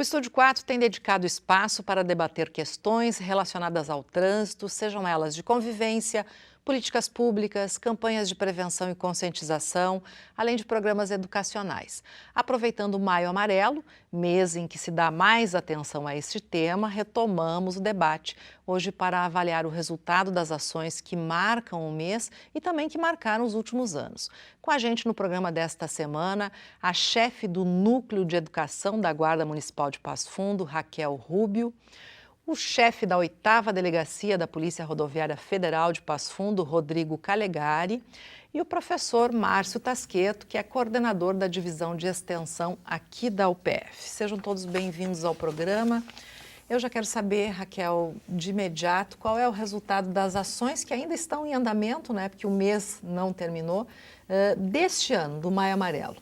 Estúdio 4 tem dedicado espaço para debater questões relacionadas ao trânsito, sejam elas de convivência, políticas públicas, campanhas de prevenção e conscientização, além de programas educacionais. Aproveitando o Maio Amarelo, mês em que se dá mais atenção a este tema, retomamos o debate hoje para avaliar o resultado das ações que marcam o mês e também que marcaram os últimos anos. Com a gente no programa desta semana, a chefe do Núcleo de Educação da Guarda Municipal de Passo Fundo, Raquel Rubio, o chefe da 8ª Delegacia da Polícia Rodoviária Federal de Passo Fundo, Rodrigo Calegari, e o professor Márcio Tasqueto, que é coordenador da Divisão de Extensão aqui da UPF. Sejam todos bem-vindos ao programa. Eu já quero saber, Raquel, de imediato, qual é o resultado das ações que ainda estão em andamento, né, porque o mês não terminou, deste ano, do Maio Amarelo.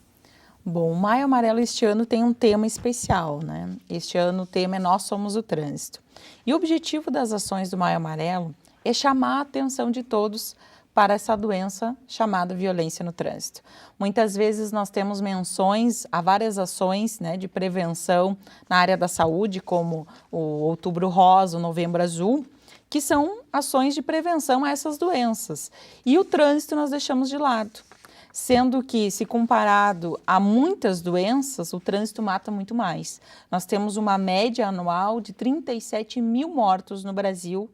Bom, o Maio Amarelo este ano tem um tema especial, né? Este ano o tema é Nós Somos o Trânsito. E o objetivo das ações do Maio Amarelo é chamar a atenção de todos para essa doença chamada violência no trânsito. Muitas vezes nós temos menções a várias ações, né, de prevenção na área da saúde, como o Outubro Rosa, o Novembro Azul, que são ações de prevenção a essas doenças. E o trânsito nós deixamos de lado. Sendo que, se comparado a muitas doenças, o trânsito mata muito mais. Nós temos uma média anual de 37 mil mortos no Brasil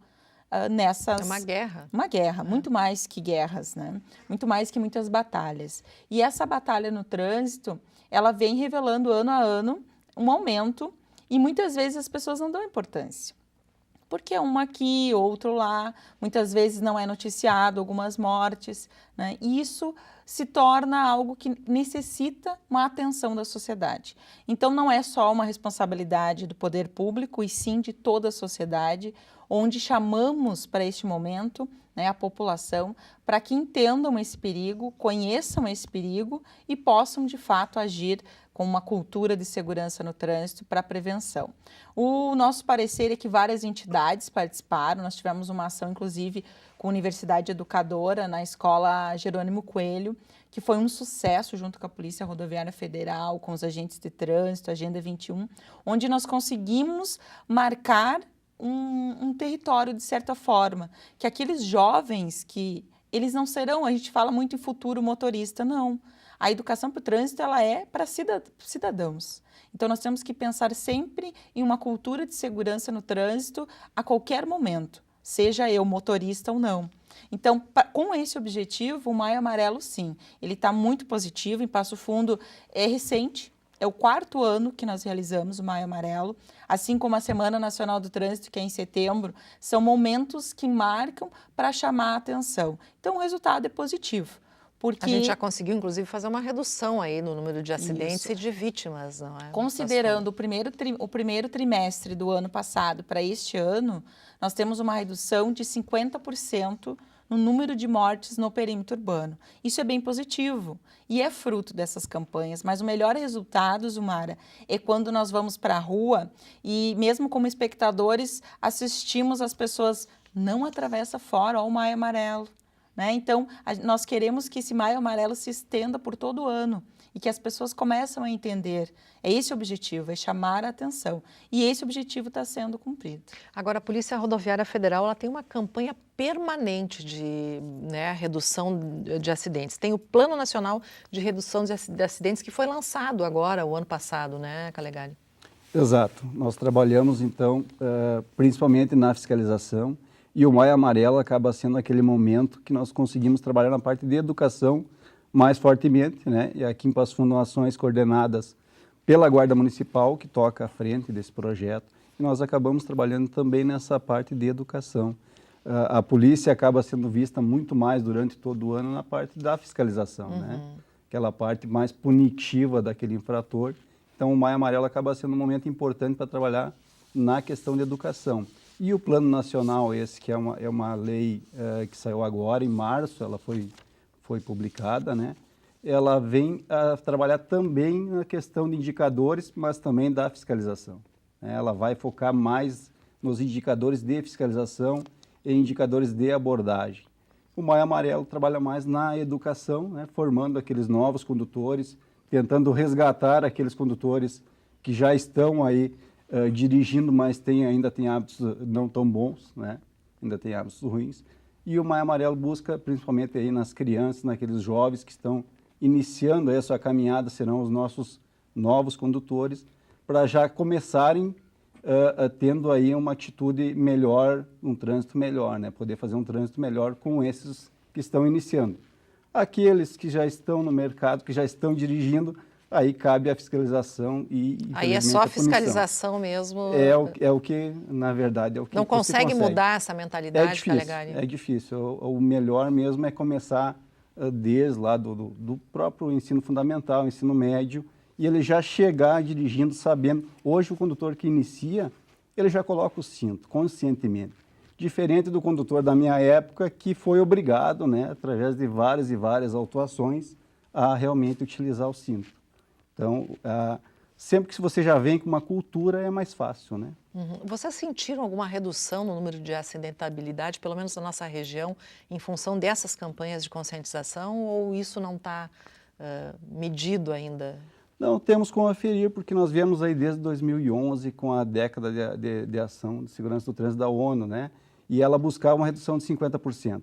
nessas... É uma guerra. Uma guerra, muito mais que guerras, né? Muito mais que muitas batalhas. E essa batalha no trânsito, ela vem revelando ano a ano um aumento e muitas vezes as pessoas não dão importância. Porque um aqui, outro lá, muitas vezes não é noticiado, algumas mortes, né? E isso se torna algo que necessita uma atenção da sociedade. Então, não é só uma responsabilidade do poder público, e sim de toda a sociedade, onde chamamos para este momento, né, a população para que entendam esse perigo, conheçam esse perigo e possam, de fato, agir com uma cultura de segurança no trânsito para prevenção. O nosso parecer é que várias entidades participaram, nós tivemos uma ação, inclusive, com a Universidade Educadora, na Escola Jerônimo Coelho, que foi um sucesso junto com a Polícia Rodoviária Federal, com os agentes de trânsito, Agenda 21, onde nós conseguimos marcar um território, de certa forma, que aqueles jovens que eles não serão, a gente fala muito em futuro motorista, não. A educação para o trânsito, ela é para cidadãos. Então, nós temos que pensar sempre em uma cultura de segurança no trânsito a qualquer momento, seja eu motorista ou não. Então, com esse objetivo, o Maio Amarelo, sim, ele está muito positivo. Em Passo Fundo é recente, é o 4º ano que nós realizamos o Maio Amarelo, assim como a Semana Nacional do Trânsito, que é em setembro, são momentos que marcam para chamar a atenção. Então, o resultado é positivo. Porque... A gente já conseguiu, inclusive, fazer uma redução aí no número de acidentes e de vítimas, não é? Considerando o primeiro trimestre do ano passado para este ano, nós temos uma redução de 50% no número de mortes no perímetro urbano. Isso é bem positivo e é fruto dessas campanhas, mas o melhor resultado, Zumara, é quando nós vamos para a rua e, mesmo como espectadores, assistimos as pessoas não atravessa fora, ó, o Maio Amarelo. Né? Então, nós queremos que esse Maio Amarelo se estenda por todo o ano e que as pessoas começam a entender. É esse o objetivo, é chamar a atenção. E esse objetivo está sendo cumprido. Agora, a Polícia Rodoviária Federal ela tem uma campanha permanente de, né, redução de acidentes. Tem o Plano Nacional de Redução de Acidentes que foi lançado agora, o ano passado, né, Calegari? Exato. Nós trabalhamos, então, principalmente na fiscalização. E o Maio Amarelo acaba sendo aquele momento que nós conseguimos trabalhar na parte de educação mais fortemente, né? E aqui em Passo Fundo, ações coordenadas pela Guarda Municipal, que toca à frente desse projeto, e nós acabamos trabalhando também nessa parte de educação. A polícia acaba sendo vista muito mais durante todo o ano na parte da fiscalização, né? Aquela parte mais punitiva daquele infrator. Então, o Maio Amarelo acaba sendo um momento importante para trabalhar na questão de educação. E o Plano Nacional, esse que é uma lei que saiu agora, em março, ela foi publicada, né? Ela vem a trabalhar também na questão de indicadores, mas também da fiscalização. Né? Ela vai focar mais nos indicadores de fiscalização e indicadores de abordagem. O Maio Amarelo trabalha mais na educação, né? Formando aqueles novos condutores, tentando resgatar aqueles condutores que já estão aí dirigindo, mas ainda tem hábitos não tão bons, né? Ainda tem hábitos ruins. E o Maio Amarelo busca, principalmente aí nas crianças, naqueles jovens que estão iniciando essa caminhada, serão os nossos novos condutores, para já começarem tendo aí uma atitude melhor, um trânsito melhor, né? Poder fazer um trânsito melhor com esses que estão iniciando. Aqueles que já estão no mercado, que já estão dirigindo, aí cabe a fiscalização e aí é só a fiscalização mesmo. É o que, na verdade, é o que não consegue mudar essa mentalidade, é difícil, Calegari? É difícil. O melhor mesmo é começar desde lá do próprio ensino fundamental, ensino médio, e ele já chegar dirigindo, sabendo. Hoje o condutor que inicia, ele já coloca o cinto, conscientemente. Diferente do condutor da minha época, que foi obrigado, né, através de várias e várias autuações, a realmente utilizar o cinto. Então, sempre que você já vem com uma cultura, é mais fácil, né? Uhum. Vocês sentiram alguma redução no número de acidentabilidade, pelo menos na nossa região, em função dessas campanhas de conscientização, ou isso não está medido ainda? Não, temos como aferir, porque nós viemos aí desde 2011 com a década de ação de segurança do trânsito da ONU, né? E ela buscava uma redução de 50%.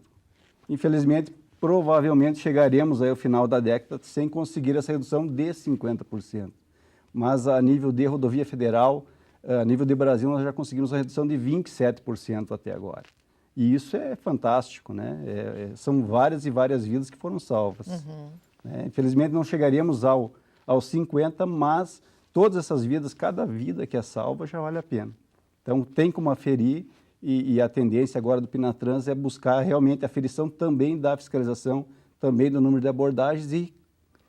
Infelizmente, provavelmente chegaremos aí ao final da década sem conseguir essa redução de 50%. Mas a nível de rodovia federal, a nível de Brasil, nós já conseguimos uma redução de 27% até agora. E isso é fantástico, né? São várias e várias vidas que foram salvas. Uhum. Né? Infelizmente, não chegaríamos aos 50, mas todas essas vidas, cada vida que é salva já vale a pena. Então, tem como aferir e a tendência agora do Pinatrans é buscar realmente a aferição também da fiscalização, também do número de abordagens e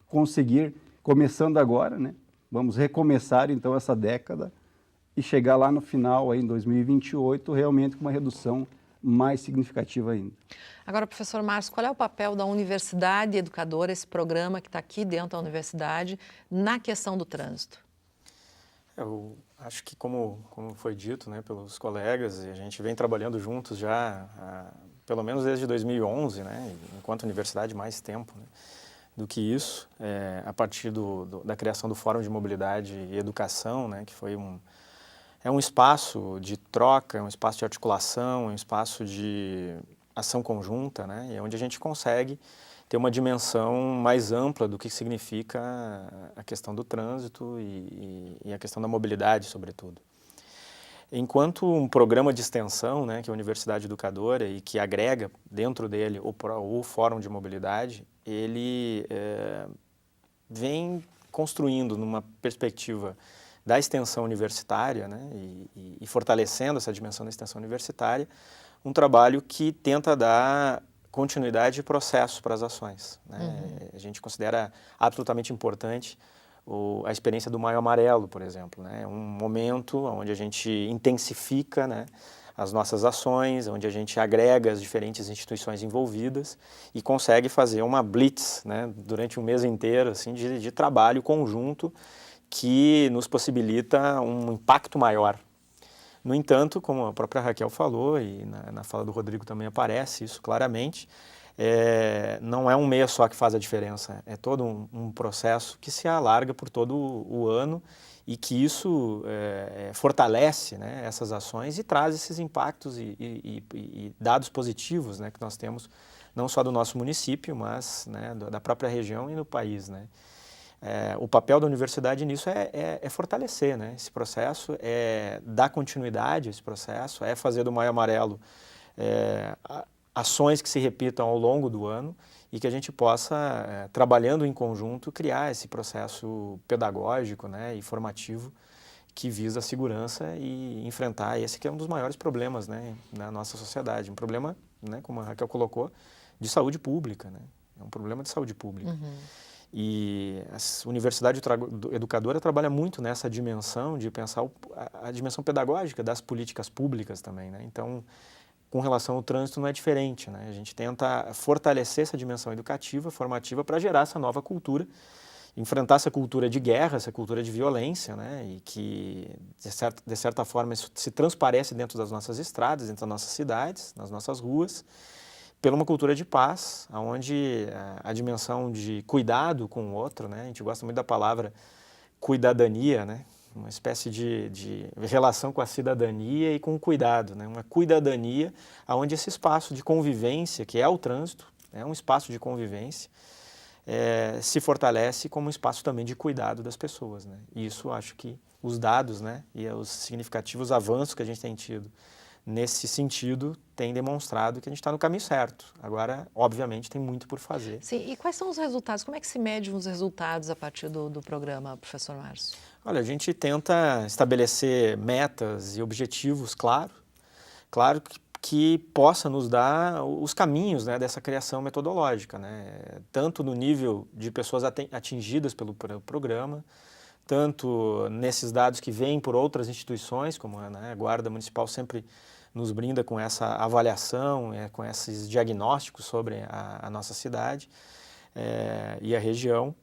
conseguir, começando agora, né? Vamos recomeçar, então, essa década e chegar lá no final, aí, em 2028, realmente com uma redução mais significativa ainda. Agora, professor Márcio, qual é o papel da Universidade Educadora, esse programa que está aqui dentro da universidade, na questão do trânsito? Eu acho que, como foi dito, né, pelos colegas, a gente vem trabalhando juntos já, pelo menos desde 2011, né, enquanto universidade, mais tempo, né, do que isso, a partir da criação do Fórum de Mobilidade e Educação, né, que foi um espaço de troca, um espaço de articulação, um espaço de ação conjunta, né, e onde a gente consegue ter uma dimensão mais ampla do que significa a questão do trânsito e a questão da mobilidade, sobretudo. Enquanto um programa de extensão, né, que é a Universidade Educadora e que agrega dentro dele o Fórum de Mobilidade, ele vem construindo numa perspectiva da extensão universitária, né, e fortalecendo essa dimensão da extensão universitária, um trabalho que tenta dar continuidade e processo para as ações, né? Uhum. A gente considera absolutamente importante a experiência do Maio Amarelo, por exemplo, né? Um momento onde a gente intensifica, né, as nossas ações, onde a gente agrega as diferentes instituições envolvidas e consegue fazer uma blitz, né, durante um mês inteiro assim, de trabalho conjunto que nos possibilita um impacto maior. No entanto, como a própria Raquel falou, e na fala do Rodrigo também aparece isso claramente, não é um mês só que faz a diferença, é todo um processo que se alarga por todo o ano e que isso fortalece, né, essas ações e traz esses impactos e dados positivos, né, que nós temos, não só do nosso município, mas, né, da própria região e no país, né. O papel da universidade nisso é fortalecer, né, esse processo, é dar continuidade a esse processo, é fazer do Maio Amarelo ações que se repitam ao longo do ano e que a gente possa, trabalhando em conjunto, criar esse processo pedagógico, né, e formativo que visa a segurança e enfrentar esse que é um dos maiores problemas, né, na nossa sociedade. Um problema, né, como a Raquel colocou, de saúde pública, né, é um problema de saúde pública. Uhum. E a Universidade Educadora trabalha muito nessa dimensão de pensar a dimensão pedagógica das políticas públicas também, né? Então, com relação ao trânsito não é diferente, né? A gente tenta fortalecer essa dimensão educativa, formativa, para gerar essa nova cultura, enfrentar essa cultura de guerra, essa cultura de violência, né? E que, de certa forma, isso se transparece dentro das nossas estradas, dentro das nossas cidades, nas nossas ruas, pela uma cultura de paz, onde a dimensão de cuidado com o outro, né? A gente gosta muito da palavra cuidadania, né? uma espécie de relação com a cidadania e com o cuidado, né? Uma cuidadania, onde esse espaço de convivência, que é o trânsito, é um espaço de convivência, se fortalece como um espaço também de cuidado das pessoas, né? E isso acho que os dados, né, e os significativos avanços que a gente tem tido nesse sentido têm demonstrado que a gente está no caminho certo. Agora, obviamente, tem muito por fazer. Sim, e quais são os resultados? Como é que se medem os resultados a partir do programa, professor Márcio? Olha, a gente tenta estabelecer metas e objetivos, claro que possa nos dar os caminhos, né, dessa criação metodológica, né, tanto no nível de pessoas atingidas pelo programa, tanto nesses dados que vêm por outras instituições, como a Guarda Municipal sempre nos brinda com essa avaliação, com esses diagnósticos sobre a nossa cidade e a região,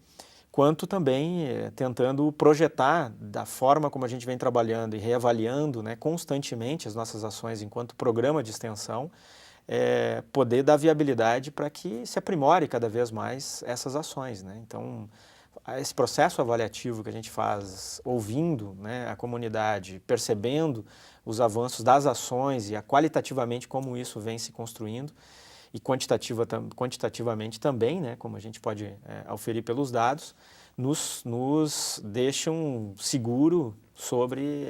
quanto também tentando projetar da forma como a gente vem trabalhando e reavaliando, né, constantemente as nossas ações enquanto programa de extensão, poder dar viabilidade para que se aprimore cada vez mais essas ações, né? Então, esse processo avaliativo que a gente faz, ouvindo, né, a comunidade, percebendo os avanços das ações e qualitativamente como isso vem se construindo, e quantitativamente também, né, como a gente pode auferir pelos dados, nos deixam seguro sobre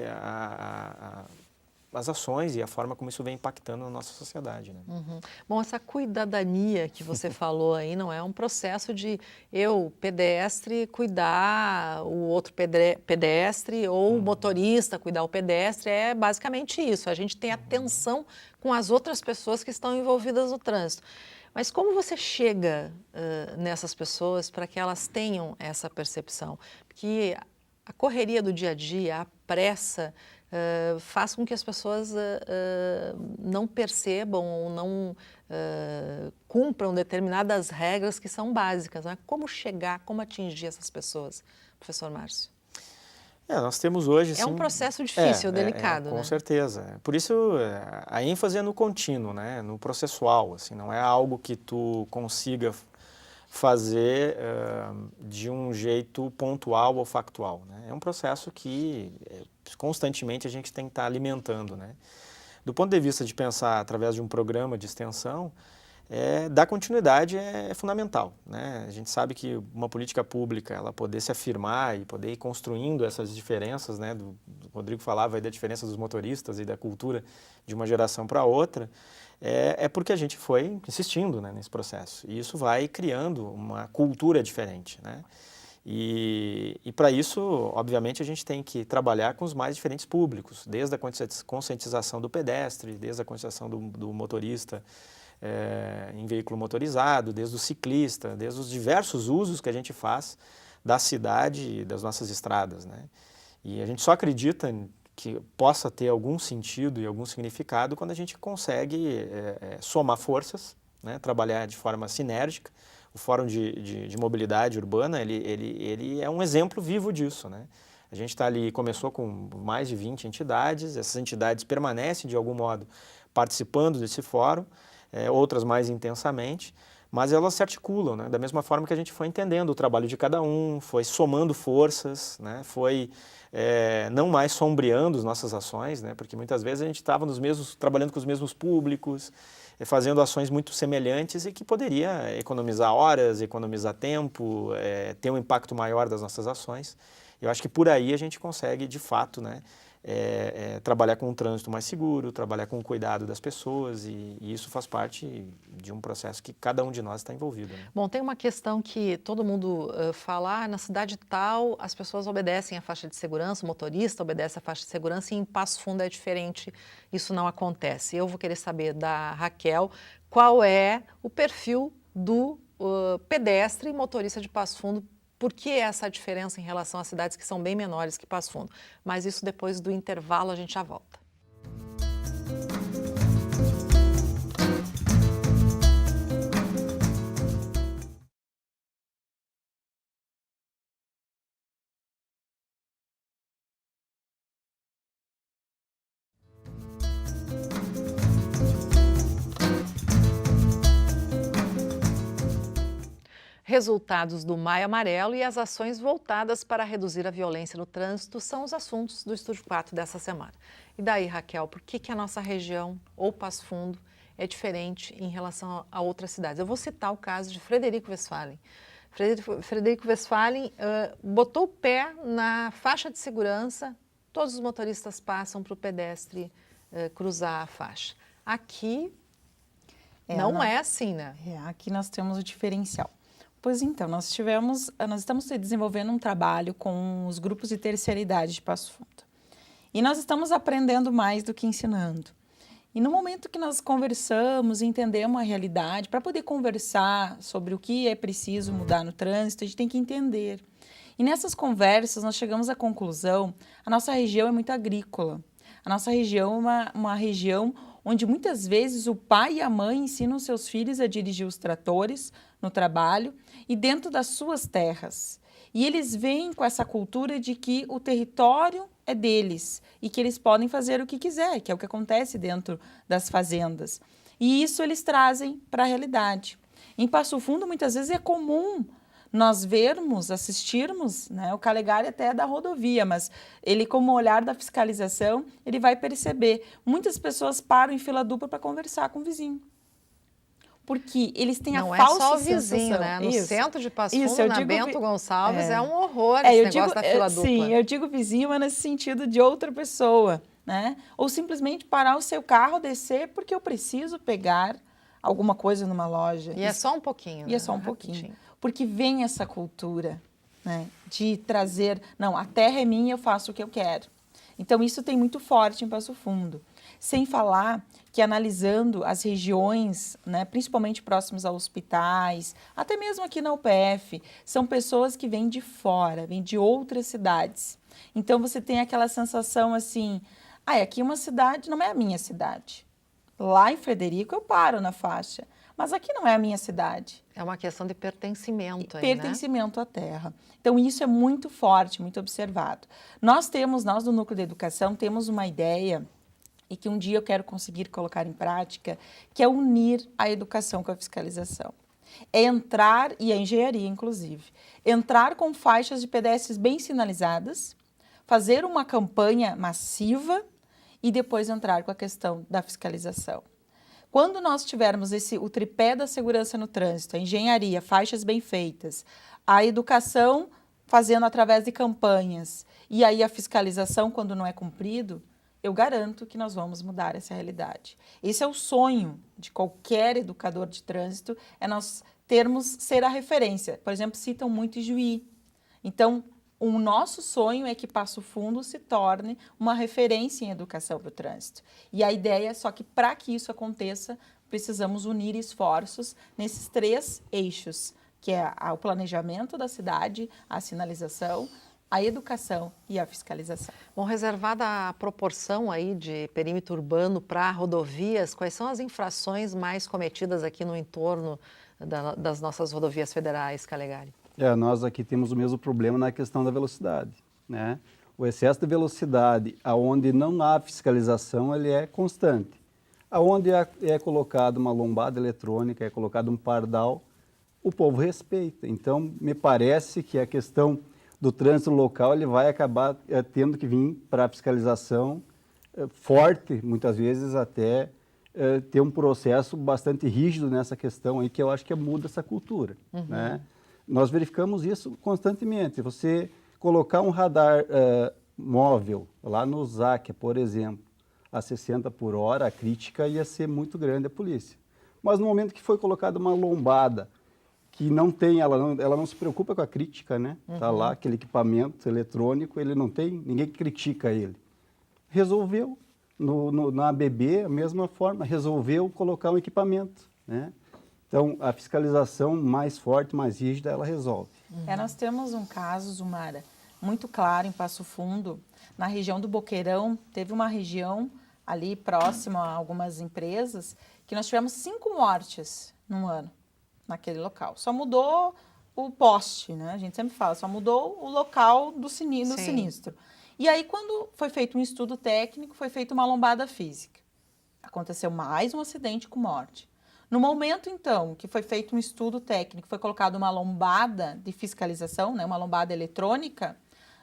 as ações e a forma como isso vem impactando na nossa sociedade, né? Uhum. Bom, essa cuidadania que você falou aí não é um processo de eu, pedestre, cuidar o outro pedestre ou o motorista cuidar o pedestre, é basicamente isso, a gente tem atenção com as outras pessoas que estão envolvidas no trânsito. Mas como você chega nessas pessoas para que elas tenham essa percepção? Porque a correria do dia a dia, a pressa, faz com que as pessoas não percebam ou não cumpram determinadas regras que são básicas, né? Como chegar, como atingir essas pessoas, professor Márcio? Nós temos hoje... É um processo difícil, delicado, com né? certeza. Por isso, a ênfase é no contínuo, né? No processual, assim, não é algo que tu consiga fazer de um jeito pontual ou factual, né? É um processo que constantemente a gente tem que estar alimentando, né? Do ponto de vista de pensar através de um programa de extensão, dar continuidade é fundamental, né? A gente sabe que uma política pública, ela poder se afirmar e poder ir construindo essas diferenças, né? O Rodrigo falava aí da diferença dos motoristas e da cultura de uma geração para outra, porque a gente foi insistindo, né, nesse processo. E isso vai criando uma cultura diferente, né? E para isso, obviamente, a gente tem que trabalhar com os mais diferentes públicos, desde a conscientização do pedestre, desde a conscientização do motorista em veículo motorizado, desde o ciclista, desde os diversos usos que a gente faz da cidade e das nossas estradas, né? E a gente só acredita que possa ter algum sentido e algum significado quando a gente consegue somar forças, né? Trabalhar de forma sinérgica. O Fórum de Mobilidade Urbana, ele é um exemplo vivo disso, né? A gente está ali, começou com mais de 20 entidades, essas entidades permanecem de algum modo participando desse fórum, outras mais intensamente, mas elas se articulam, né? Da mesma forma que a gente foi entendendo o trabalho de cada um, foi somando forças, né? Foi não mais sombreando as nossas ações, né? Porque muitas vezes a gente estava trabalhando com os mesmos públicos, fazendo ações muito semelhantes e que poderia economizar horas, economizar tempo, ter um impacto maior das nossas ações. Eu acho que por aí a gente consegue, de fato, né, trabalhar com um trânsito mais seguro, trabalhar com o cuidado das pessoas e isso faz parte de um processo que cada um de nós está envolvido, né? Bom, tem uma questão que todo mundo fala, na cidade tal as pessoas obedecem à faixa de segurança, o motorista obedece à faixa de segurança e em Passo Fundo é diferente, isso não acontece. Eu vou querer saber da Raquel qual é o perfil do pedestre e motorista de Passo Fundo. Por que essa diferença em relação às cidades que são bem menores que Passo Fundo? Mas isso depois do intervalo a gente já volta. Resultados do Maio Amarelo e as ações voltadas para reduzir a violência no trânsito são os assuntos do Estúdio 4 dessa semana. E daí, Raquel, por que a nossa região, ou Passo Fundo, é diferente em relação a outras cidades? Eu vou citar o caso de Frederico Westphalen. Frederico Westphalen botou o pé na faixa de segurança, todos os motoristas passam para o pedestre cruzar a faixa. Aqui não é assim, né? Aqui nós temos o diferencial. Pois então, nós estamos desenvolvendo um trabalho com os grupos de terceira idade de Passo Fundo. E nós estamos aprendendo mais do que ensinando. E no momento que nós conversamos e entendemos a realidade, para poder conversar sobre o que é preciso mudar no trânsito, a gente tem que entender. E nessas conversas nós chegamos à conclusão, a nossa região é muito agrícola. A nossa região é uma região onde muitas vezes o pai e a mãe ensinam seus filhos a dirigir os tratores no trabalho e dentro das suas terras. E eles vêm com essa cultura de que o território é deles e que eles podem fazer o que quiser, que é o que acontece dentro das fazendas. E isso eles trazem para a realidade. Em Passo Fundo, muitas vezes é comum nós vermos, assistirmos, né, o Calegari até é da rodovia, mas ele, como olhar da fiscalização, ele vai perceber. Muitas pessoas param em fila dupla para conversar com o vizinho. Porque eles têm a falsa sensação. Não é só o vizinho, né? No centro de Passo Fundo, na Bento Gonçalves, é um horror esse negócio da fila dupla. Sim, eu digo vizinho, mas nesse sentido de outra pessoa, né? Ou simplesmente parar o seu carro, descer, porque eu preciso pegar alguma coisa numa loja. E é só um pouquinho. E é só um pouquinho. Porque vem essa cultura, né, de trazer, não, a terra é minha, eu faço o que eu quero. Então, isso tem muito forte em Passo Fundo. Sem falar que analisando as regiões, né, principalmente próximos a hospitais, até mesmo aqui na UPF, são pessoas que vêm de fora, vêm de outras cidades. Então, você tem aquela sensação assim, aqui uma cidade não é a minha cidade. Lá em Frederico eu paro na faixa, mas aqui não é a minha cidade. É uma questão de pertencimento. Pertencimento à terra. Então, isso é muito forte, muito observado. Nós do Núcleo de Educação, temos uma ideia, e que um dia eu quero conseguir colocar em prática, que é unir a educação com a fiscalização. É entrar, e a engenharia inclusive, entrar com faixas de pedestres bem sinalizadas, fazer uma campanha massiva e depois entrar com a questão da fiscalização. Quando nós tivermos o tripé da segurança no trânsito, a engenharia, faixas bem feitas, a educação fazendo através de campanhas e aí a fiscalização quando não é cumprido, eu garanto que nós vamos mudar essa realidade. Esse é o sonho de qualquer educador de trânsito, é nós ser a referência. Por exemplo, citam muito Ijuí. Então, o nosso sonho é que Passo Fundo se torne uma referência em educação para o trânsito. E a ideia é só que, para que isso aconteça, precisamos unir esforços nesses 3 eixos, que é o planejamento da cidade, a sinalização, a educação e a fiscalização. Bom, reservada a proporção aí de perímetro urbano para rodovias, quais são as infrações mais cometidas aqui no entorno das nossas rodovias federais, Calegari? Nós aqui temos o mesmo problema na questão da velocidade, né? O excesso de velocidade, aonde não há fiscalização, ele é constante. Aonde é colocado uma lombada eletrônica, é colocado um pardal, o povo respeita. Então, me parece que a questão do trânsito local, ele vai acabar tendo que vir para a fiscalização forte, muitas vezes até ter um processo bastante rígido nessa questão aí, que eu acho que muda essa cultura, né? Nós verificamos isso constantemente. Você colocar um radar móvel lá no Záquia, por exemplo, a 60 por hora, a crítica ia ser muito grande à polícia. Mas no momento que foi colocada uma lombada, que não tem, ela não se preocupa com a crítica, né? Tá lá aquele equipamento eletrônico, ele não tem, ninguém critica ele. Resolveu, na ABB, a mesma forma, resolveu colocar um equipamento, né? Então, a fiscalização mais forte, mais rígida, ela resolve. Nós temos um caso, Zumara, muito claro em Passo Fundo. Na região do Boqueirão, teve uma região ali próxima a algumas empresas que nós tivemos 5 mortes num ano naquele local. Só mudou o poste, né? A gente sempre fala, só mudou o local do sinistro. E aí, quando foi feito um estudo técnico, foi feita uma lombada física. Aconteceu mais um acidente com morte. No momento, então, que foi feito um estudo técnico, foi colocada uma lombada de fiscalização, né, uma lombada eletrônica,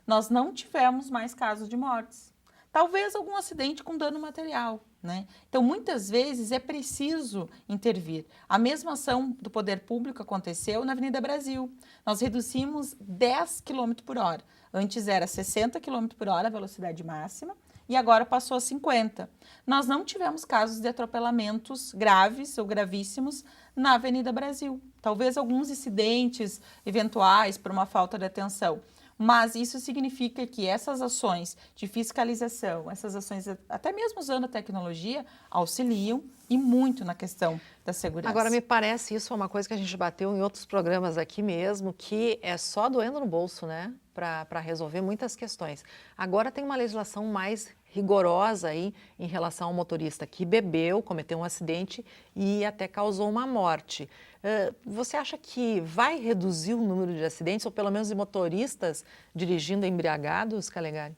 nós não tivemos mais casos de mortes. Talvez algum acidente com dano material, né? Então, muitas vezes é preciso intervir. A mesma ação do poder público aconteceu na Avenida Brasil. Nós reduzimos 10 km por hora. Antes era 60 km por hora a velocidade máxima e agora passou a 50. Nós não tivemos casos de atropelamentos graves ou gravíssimos na Avenida Brasil. Talvez alguns incidentes eventuais por uma falta de atenção. Mas isso significa que essas ações de fiscalização, essas ações até mesmo usando a tecnologia, auxiliam e muito na questão da segurança. Agora, me parece isso é uma coisa que a gente bateu em outros programas aqui mesmo, que é só doendo no bolso, né, para resolver muitas questões. Agora tem uma legislação mais rigorosa aí em relação ao motorista que bebeu, cometeu um acidente e até causou uma morte. Você acha que vai reduzir o número de acidentes, ou pelo menos de motoristas dirigindo embriagados, Calegari?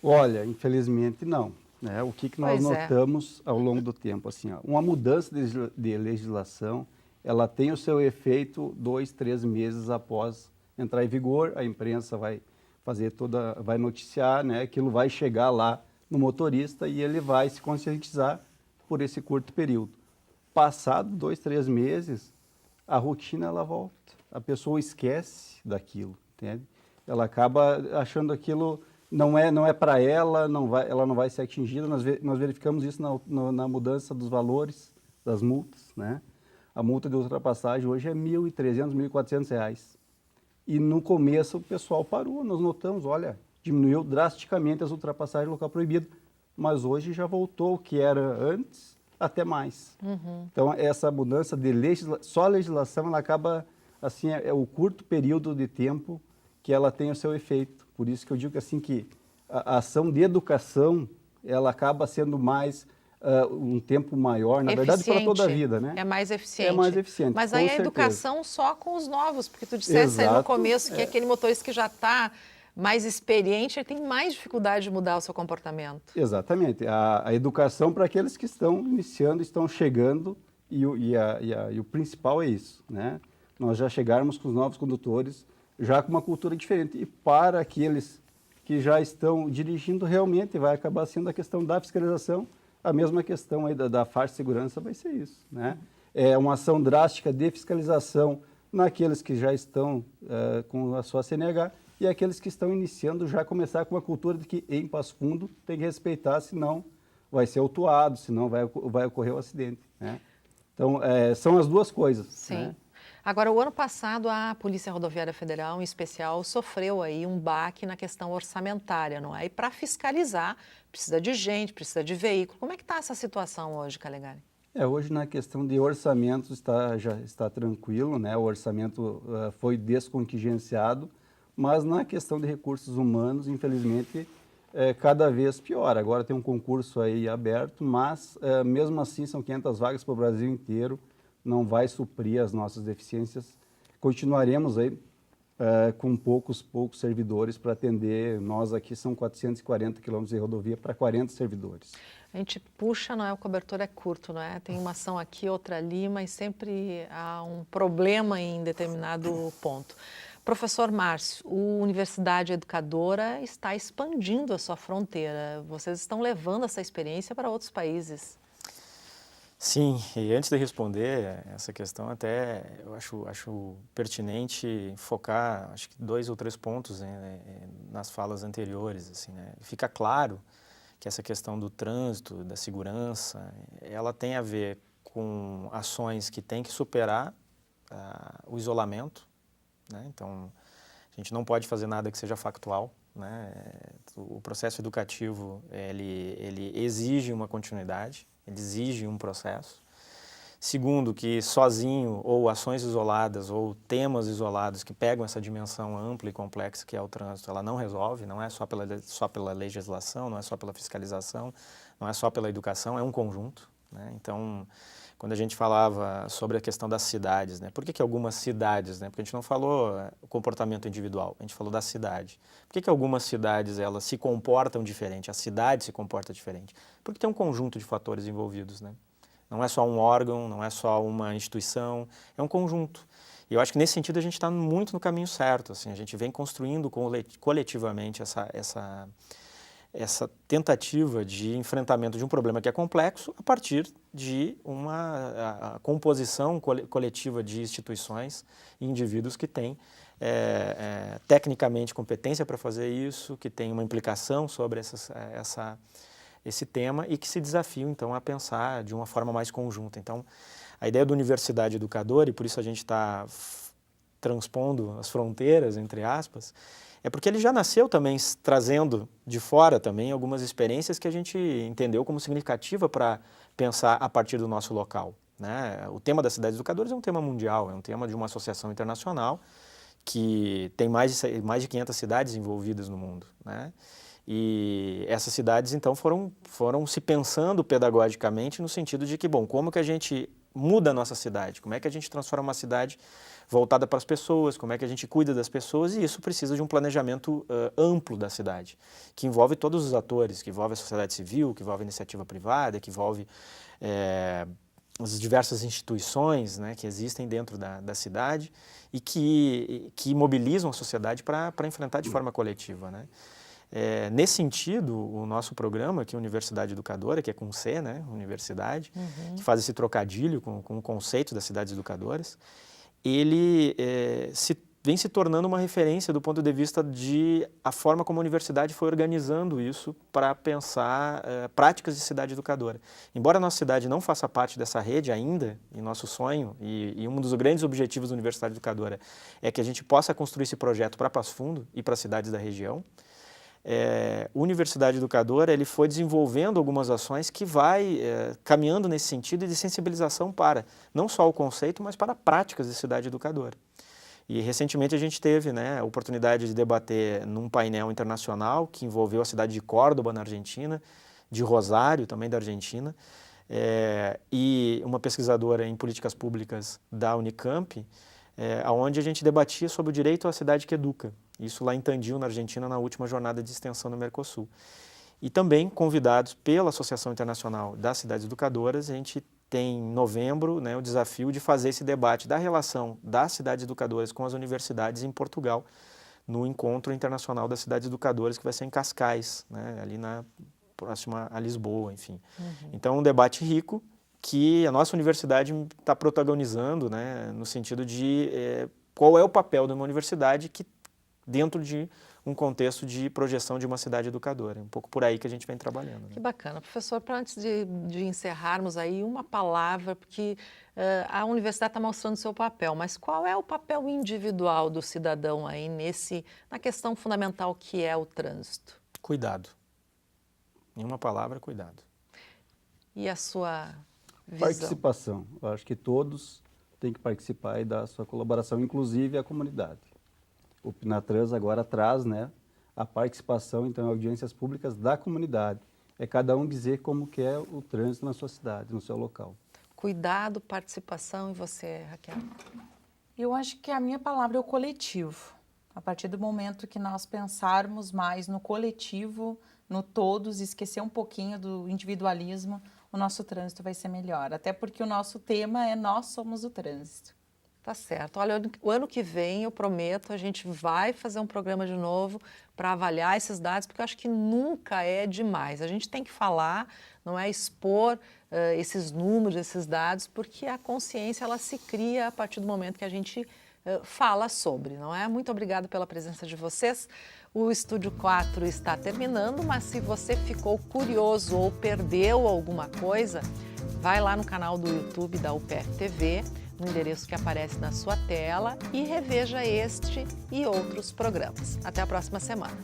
Olha, infelizmente não. Né? O que nós notamos ao longo do tempo? Assim, ó, uma mudança de legislação, ela tem o seu efeito 2, 3 meses após entrar em vigor. A imprensa vai vai noticiar, né? Aquilo vai chegar lá no motorista e ele vai se conscientizar por esse curto período. Passado 2, 3 meses, a rotina ela volta. A pessoa esquece daquilo, entende? Ela acaba achando aquilo não é para ela, ela não vai ser atingida. Nós verificamos isso na mudança dos valores das multas, né? A multa de ultrapassagem hoje é R$ 1.300, R$ 1.400. E no começo o pessoal parou, nós notamos, olha, diminuiu drasticamente as ultrapassagens no local proibido, mas hoje já voltou o que era antes, até mais. Uhum. Então, essa mudança de só a legislação, ela acaba, assim, é o curto período de tempo que ela tem o seu efeito. Por isso que eu digo assim que a ação de educação, ela acaba sendo mais, um tempo maior, na verdade, para toda a vida, né? É mais eficiente. É mais eficiente, mas aí a educação só com os novos, porque tu disseste aí no começo que aquele motorista que já está mais experiente, ele tem mais dificuldade de mudar o seu comportamento. Exatamente. A educação para aqueles que estão iniciando, estão chegando, e o principal é isso, né? Nós já chegarmos com os novos condutores, já com uma cultura diferente. E para aqueles que já estão dirigindo, realmente vai acabar sendo a questão da fiscalização, a mesma questão aí da faixa de segurança vai ser isso, né? É uma ação drástica de fiscalização naqueles que já estão com a sua CNH, e aqueles que estão iniciando já começar com uma cultura de que em Passo Fundo tem que respeitar, senão vai ser autuado, senão vai ocorrer o acidente, né? Então, são as duas coisas. Sim. Né? Agora, o ano passado, a Polícia Rodoviária Federal, em especial, sofreu aí um baque na questão orçamentária, não é? E para fiscalizar, precisa de gente, precisa de veículo. Como é que está essa situação hoje, Calegari? Hoje na questão de orçamento já está tranquilo, né? O orçamento foi descontingenciado, mas na questão de recursos humanos, infelizmente, cada vez pior. Agora tem um concurso aí aberto, mas mesmo assim são 500 vagas para o Brasil inteiro, não vai suprir as nossas deficiências. Continuaremos aí com poucos servidores para atender. Nós aqui são 440 quilômetros de rodovia para 40 servidores. A gente puxa, não é? O cobertor é curto, não é? Tem uma ação aqui, outra ali, mas sempre há um problema em determinado ponto. Professor Márcio, a Universidade Educadora está expandindo a sua fronteira. Vocês estão levando essa experiência para outros países. Sim, e antes de responder essa questão, até eu acho pertinente focar, acho que 2 ou 3 pontos, né, nas falas anteriores. Assim, né? Fica claro que essa questão do trânsito, da segurança, ela tem a ver com ações que têm que superar o isolamento, né? Então, a gente não pode fazer nada que seja factual, né? O processo educativo, ele exige uma continuidade, ele exige um processo. Segundo, que sozinho, ou ações isoladas, ou temas isolados que pegam essa dimensão ampla e complexa que é o trânsito, ela não resolve, não é só pela legislação, não é só pela fiscalização, não é só pela educação, é um conjunto, né? Então, quando a gente falava sobre a questão das cidades, né? Por que algumas cidades, né? Porque a gente não falou o comportamento individual, a gente falou da cidade. Por que algumas cidades elas se comportam diferente, a cidade se comporta diferente? Porque tem um conjunto de fatores envolvidos, né? Não é só um órgão, não é só uma instituição, é um conjunto. E eu acho que nesse sentido a gente está muito no caminho certo, assim, a gente vem construindo coletivamente essa tentativa de enfrentamento de um problema que é complexo a partir de a composição coletiva de instituições e indivíduos que têm tecnicamente competência para fazer isso, que têm uma implicação sobre esse tema e que se desafiam, então, a pensar de uma forma mais conjunta. Então, a ideia da universidade educadora, e por isso a gente está transpondo as fronteiras, entre aspas, é porque ele já nasceu também trazendo de fora também algumas experiências que a gente entendeu como significativa para pensar a partir do nosso local, né? O tema das cidades educadoras é um tema mundial, é um tema de uma associação internacional que tem mais de 500 cidades envolvidas no mundo, né? E essas cidades, então, foram se pensando pedagogicamente no sentido de que, bom, como que a gente muda a nossa cidade? Como é que a gente transforma uma cidade voltada para as pessoas? Como é que a gente cuida das pessoas? E isso precisa de um planejamento amplo da cidade, que envolve todos os atores, que envolve a sociedade civil, que envolve a iniciativa privada, que envolve as diversas instituições, né, que existem dentro da cidade e que mobilizam a sociedade para enfrentar de forma coletiva, né? Nesse sentido, o nosso programa aqui, Universidade Educadora, que é com C, né, Universidade, que faz esse trocadilho com o conceito das cidades educadoras, ele vem se tornando uma referência do ponto de vista de a forma como a universidade foi organizando isso para pensar práticas de cidade educadora. Embora a nossa cidade não faça parte dessa rede ainda, e nosso sonho, e um dos grandes objetivos da Universidade Educadora é que a gente possa construir esse projeto para Passo Fundo e para cidades da região, Universidade Educadora, ele foi desenvolvendo algumas ações que vai caminhando nesse sentido de sensibilização para não só o conceito, mas para práticas de cidade educadora. E recentemente a gente teve, né, a oportunidade de debater num painel internacional que envolveu a cidade de Córdoba, na Argentina, de Rosário, também da Argentina, e uma pesquisadora em políticas públicas da Unicamp, onde a gente debatia sobre o direito à cidade que educa. Isso lá em Tandil, na Argentina, na última jornada de extensão no Mercosul. E também convidados pela Associação Internacional das Cidades Educadoras, a gente tem em novembro, né, o desafio de fazer esse debate da relação das cidades educadoras com as universidades em Portugal, no Encontro Internacional das Cidades Educadoras, que vai ser em Cascais, né, ali próxima a Lisboa, enfim. Então, um debate rico que a nossa universidade está protagonizando, né, no sentido de qual é o papel de uma universidade que dentro de um contexto de projeção de uma cidade educadora. É um pouco por aí que a gente vem trabalhando. Né? Que bacana. Professor, para antes de encerrarmos aí, uma palavra, porque a universidade está mostrando o seu papel, mas qual é o papel individual do cidadão aí na questão fundamental que é o trânsito? Cuidado. Em uma palavra, cuidado. E a sua visão? Participação. Eu acho que todos têm que participar e dar a sua colaboração, inclusive a comunidade. O Pinatrans agora traz, né, a participação, então, em audiências públicas da comunidade. É cada um dizer como que é o trânsito na sua cidade, no seu local. Cuidado, participação, e você, Raquel? Eu acho que a minha palavra é o coletivo. A partir do momento que nós pensarmos mais no coletivo, no todos, esquecer um pouquinho do individualismo, o nosso trânsito vai ser melhor. Até porque o nosso tema é Nós Somos o Trânsito. Tá certo. Olha, o ano que vem, eu prometo, a gente vai fazer um programa de novo para avaliar esses dados, porque eu acho que nunca é demais. A gente tem que falar, não é expor esses números, esses dados, porque a consciência ela se cria a partir do momento que a gente fala sobre, não é? Muito obrigada pela presença de vocês. O Estúdio 4 está terminando, mas se você ficou curioso ou perdeu alguma coisa, vai lá no canal do YouTube da UPF TV, no endereço que aparece na sua tela, e reveja este e outros programas. Até a próxima semana.